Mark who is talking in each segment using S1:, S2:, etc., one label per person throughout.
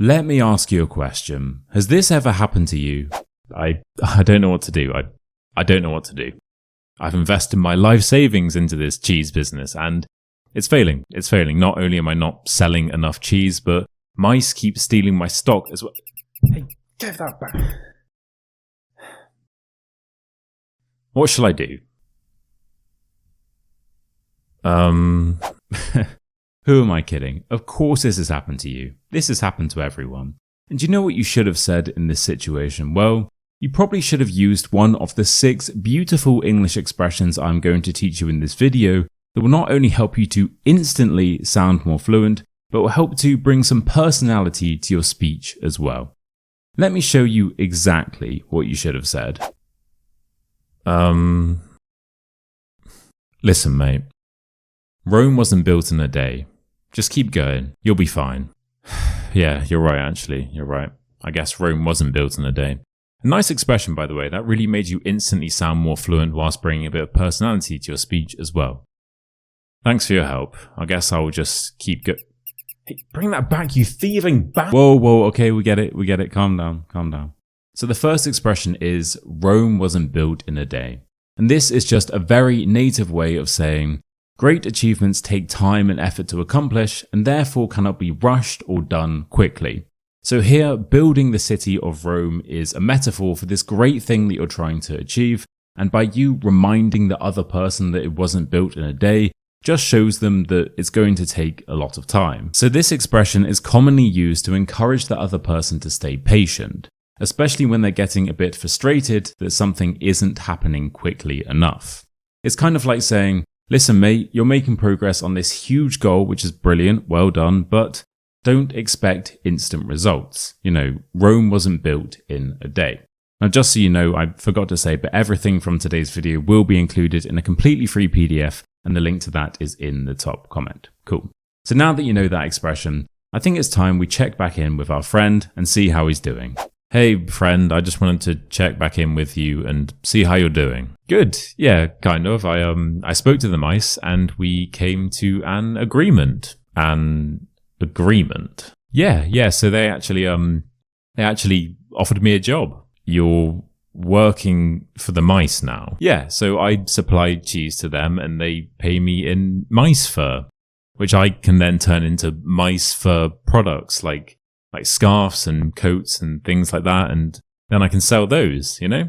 S1: Let me ask you a question. Has this ever happened to you? I don't know what to do. I don't know what to do. I've invested my life savings into this cheese business and it's failing. It's failing. Not only am I not selling enough cheese, but mice keep stealing my stock as well. Hey, give that back. What shall I do? Who am I kidding? Of course this has happened to you. This has happened to everyone. And do you know what you should have said in this situation? Well, you probably should have used one of the 6 beautiful English expressions I'm going to teach you in this video that will not only help you to instantly sound more fluent, but will help to bring some personality to your speech as well. Let me show you exactly what you should have said. Listen, mate. Rome wasn't built in a day. Just keep going. You'll be fine. Yeah, you're right, actually. You're right. I guess Rome wasn't built in a day. A nice expression, by the way. That really made you instantly sound more fluent whilst bringing a bit of personality to your speech as well. Thanks for your help. I guess I'll just keep Hey, bring that back, you thieving bat! Whoa, okay, we get it. Calm down. So the first expression is, Rome wasn't built in a day. And this is just a very native way of saying, great achievements take time and effort to accomplish and therefore cannot be rushed or done quickly. So here, building the city of Rome is a metaphor for this great thing that you're trying to achieve, and by you reminding the other person that it wasn't built in a day, just shows them that it's going to take a lot of time. So this expression is commonly used to encourage the other person to stay patient, especially when they're getting a bit frustrated that something isn't happening quickly enough. It's kind of like saying, listen mate, you're making progress on this huge goal, which is brilliant, well done, but don't expect instant results. You know, Rome wasn't built in a day. Now just so you know, I forgot to say, but everything from today's video will be included in a completely free PDF, and the link to that is in the top comment. Cool. So now that you know that expression, I think it's time we check back in with our friend and see how he's doing. Hey friend, I just wanted to check back in with you and see how you're doing. Good, yeah, kind of. I spoke to the mice and we came to an agreement. Yeah, so they actually offered me a job. You're working for the mice now. Yeah, so I supply cheese to them and they pay me in mice fur, which I can then turn into mice fur products like scarves and coats and things like that, and then I can sell those, you know?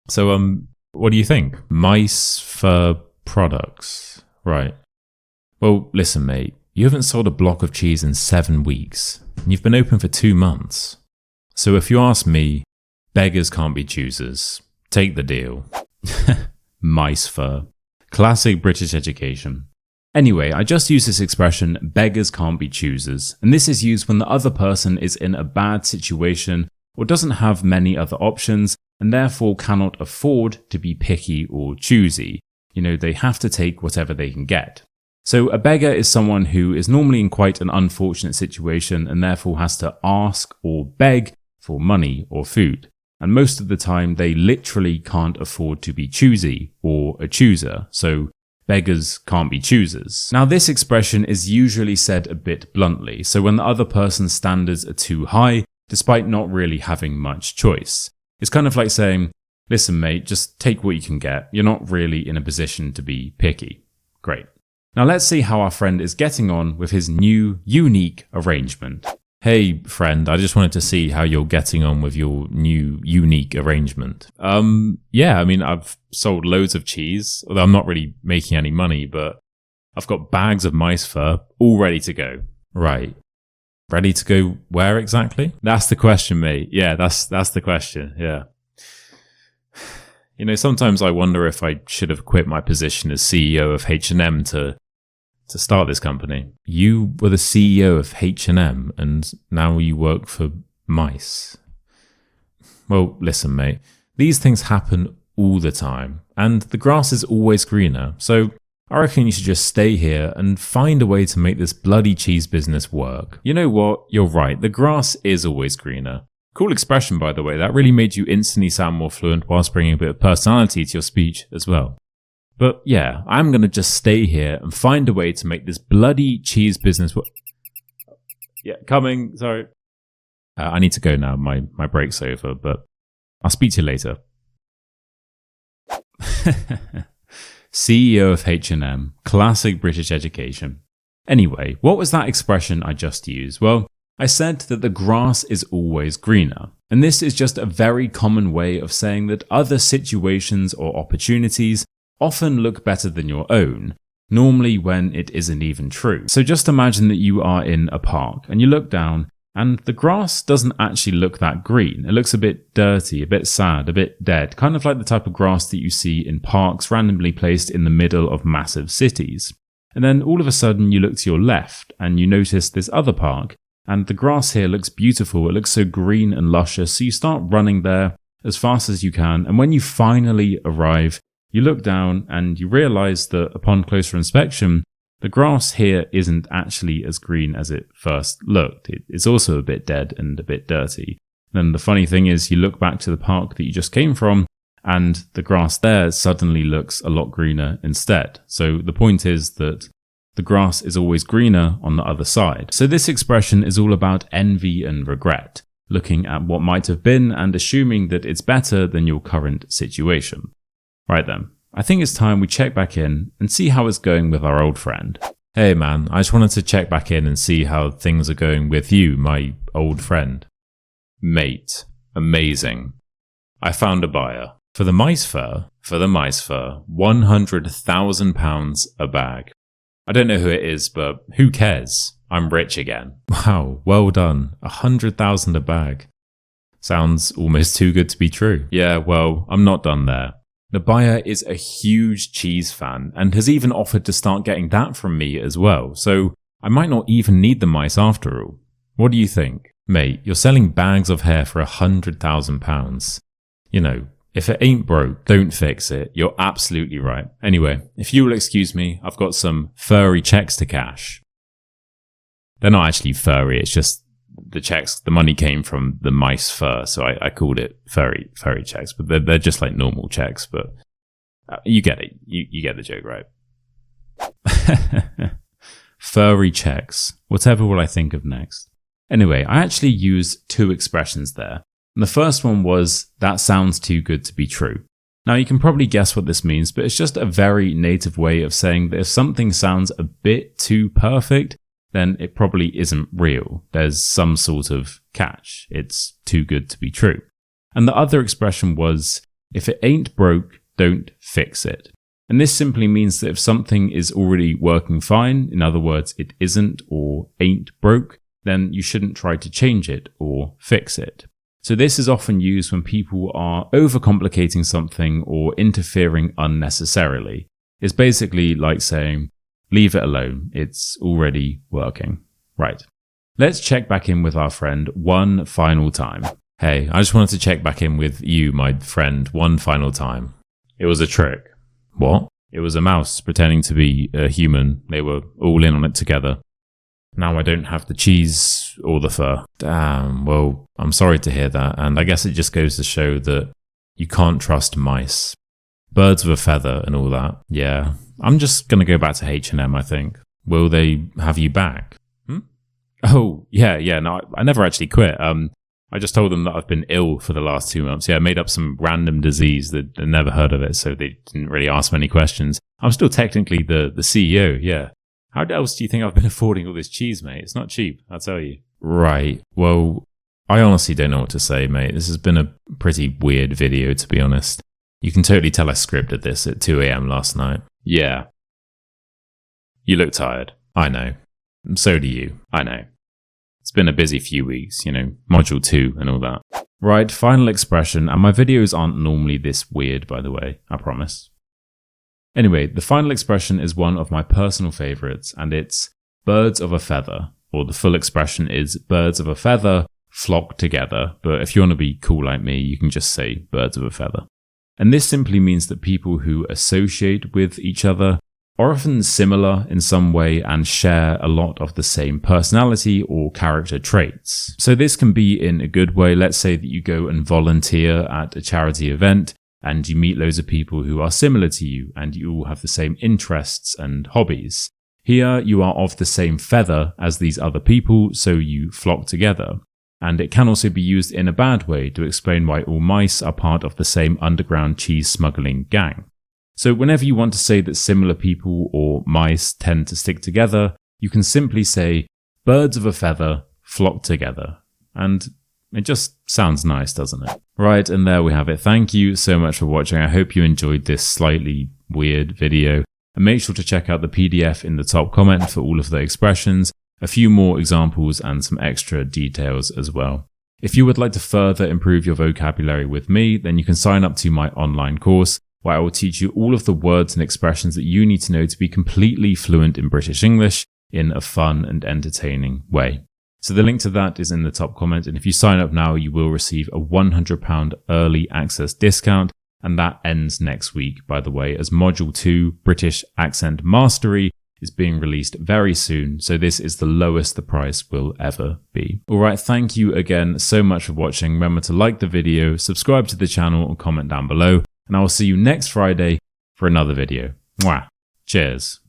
S1: So what do you think? Mice fur products. Right. Well, listen mate, you haven't sold a block of cheese in 7 weeks, and you've been open for 2 months. So if you ask me, beggars can't be choosers. Take the deal. Mice fur. Classic British education. Anyway, I just use this expression, beggars can't be choosers, and this is used when the other person is in a bad situation or doesn't have many other options and therefore cannot afford to be picky or choosy. You know, they have to take whatever they can get. So a beggar is someone who is normally in quite an unfortunate situation and therefore has to ask or beg for money or food. And most of the time they literally can't afford to be choosy or a chooser. So beggars can't be choosers. Now this expression is usually said a bit bluntly, so when the other person's standards are too high, despite not really having much choice. It's kind of like saying, listen mate, just take what you can get, you're not really in a position to be picky. Great. Now let's see how our friend is getting on with his new, unique arrangement. Hey friend, I just wanted to see how you're getting on with your new unique arrangement. Yeah, I mean, I've sold loads of cheese, although I'm not really making any money, but I've got bags of mice fur all ready to go. Right. Ready to go where exactly? That's the question, mate. Yeah, that's the question. Yeah. You know, sometimes I wonder if I should have quit my position as CEO of H&M to start this company. You were the CEO of H&M and now you work for mice. Well, listen, mate, these things happen all the time and the grass is always greener. So I reckon you should just stay here and find a way to make this bloody cheese business work. You know what? You're right. The grass is always greener. Cool expression, by the way. That really made you instantly sound more fluent whilst bringing a bit of personality to your speech as well. But yeah, I'm going to just stay here and find a way to make this bloody cheese business work. Yeah, coming. Sorry. I need to go now. My break's over, but I'll speak to you later. CEO of H&M, classic British education. Anyway, what was that expression I just used? Well, I said that the grass is always greener. And this is just a very common way of saying that other situations or opportunities often look better than your own, normally when it isn't even true. So just imagine that you are in a park and you look down and the grass doesn't actually look that green. It looks a bit dirty, a bit sad, a bit dead, kind of like the type of grass that you see in parks randomly placed in the middle of massive cities. And then all of a sudden you look to your left and you notice this other park, and the grass here looks beautiful. It looks so green and luscious. So you start running there as fast as you can. And when you finally arrive, you look down and you realize that upon closer inspection, the grass here isn't actually as green as it first looked. It's also a bit dead and a bit dirty. Then the funny thing is you look back to the park that you just came from and the grass there suddenly looks a lot greener instead. So the point is that the grass is always greener on the other side. So this expression is all about envy and regret, looking at what might have been and assuming that it's better than your current situation. Right then, I think it's time we check back in and see how it's going with our old friend. Hey man, I just wanted to check back in and see how things are going with you, my old friend. Mate, amazing. I found a buyer. For the mice fur, £100,000 a bag. I don't know who it is, but who cares? I'm rich again. Wow, well done. 100,000 a bag. Sounds almost too good to be true. Yeah, well, I'm not done there. The buyer is a huge cheese fan and has even offered to start getting that from me as well. So I might not even need the mice after all. What do you think? Mate, you're selling bags of hair for £100,000. You know, if it ain't broke, don't fix it. You're absolutely right. Anyway, if you will excuse me, I've got some furry checks to cash. They're not actually furry, it's just the checks, the money came from the mice fur, so I called it furry checks, but they're just like normal checks, but you get it. You get the joke, right? Furry checks. Whatever will I think of next? Anyway, I actually used two expressions there. And the first one was, that sounds too good to be true. Now you can probably guess what this means, but it's just a very native way of saying that if something sounds a bit too perfect, then it probably isn't real. There's some sort of catch. It's too good to be true. And the other expression was, if it ain't broke, don't fix it. And this simply means that if something is already working fine, in other words, it isn't or ain't broke, then you shouldn't try to change it or fix it. So this is often used when people are overcomplicating something or interfering unnecessarily. It's basically like saying, leave it alone, it's already working. Right. Let's check back in with our friend one final time. Hey, I just wanted to check back in with you, my friend, one final time. It was a trick. What? It was a mouse pretending to be a human. They were all in on it together. Now I don't have the cheese or the fur. Damn, well, I'm sorry to hear that, and I guess it just goes to show that you can't trust mice. Birds of a feather and all that. Yeah, I'm just going to go back to H&M, I think. Will they have you back? Oh, yeah, no, I never actually quit. I just told them that I've been ill for the last 2 months. Yeah, I made up some random disease that I'd never heard of it, so they didn't really ask many questions. I'm still technically the CEO, yeah. How else do you think I've been affording all this cheese, mate? It's not cheap, I'll tell you. Right, well, I honestly don't know what to say, mate. This has been a pretty weird video, to be honest. You can totally tell I scripted this at 2 a.m. last night. Yeah. You look tired. I know. So do you. I know. It's been a busy few weeks, you know, module 2 and all that. Right, final expression, and my videos aren't normally this weird, by the way, I promise. Anyway, the final expression is one of my personal favorites, and it's birds of a feather, or the full expression is birds of a feather flock together, but if you want to be cool like me, you can just say birds of a feather. And this simply means that people who associate with each other are often similar in some way and share a lot of the same personality or character traits. So this can be in a good way. Let's say that you go and volunteer at a charity event and you meet loads of people who are similar to you and you all have the same interests and hobbies. Here you are of the same feather as these other people, so you flock together. And it can also be used in a bad way to explain why all mice are part of the same underground cheese smuggling gang. So whenever you want to say that similar people or mice tend to stick together, you can simply say, birds of a feather flock together. And it just sounds nice, doesn't it? Right, and there we have it. Thank you so much for watching. I hope you enjoyed this slightly weird video. And make sure to check out the PDF in the top comment for all of the expressions, a few more examples and some extra details as well. If you would like to further improve your vocabulary with me, then you can sign up to my online course where I will teach you all of the words and expressions that you need to know to be completely fluent in British English in a fun and entertaining way. So the link to that is in the top comment, and if you sign up now, you will receive a £100 early access discount, and that ends next week, by the way, as Module 2 British Accent Mastery is being released very soon, so this is the lowest the price will ever be. Alright, thank you again so much for watching. Remember to like the video, subscribe to the channel and comment down below, and I will see you next Friday for another video. Mwah. Cheers.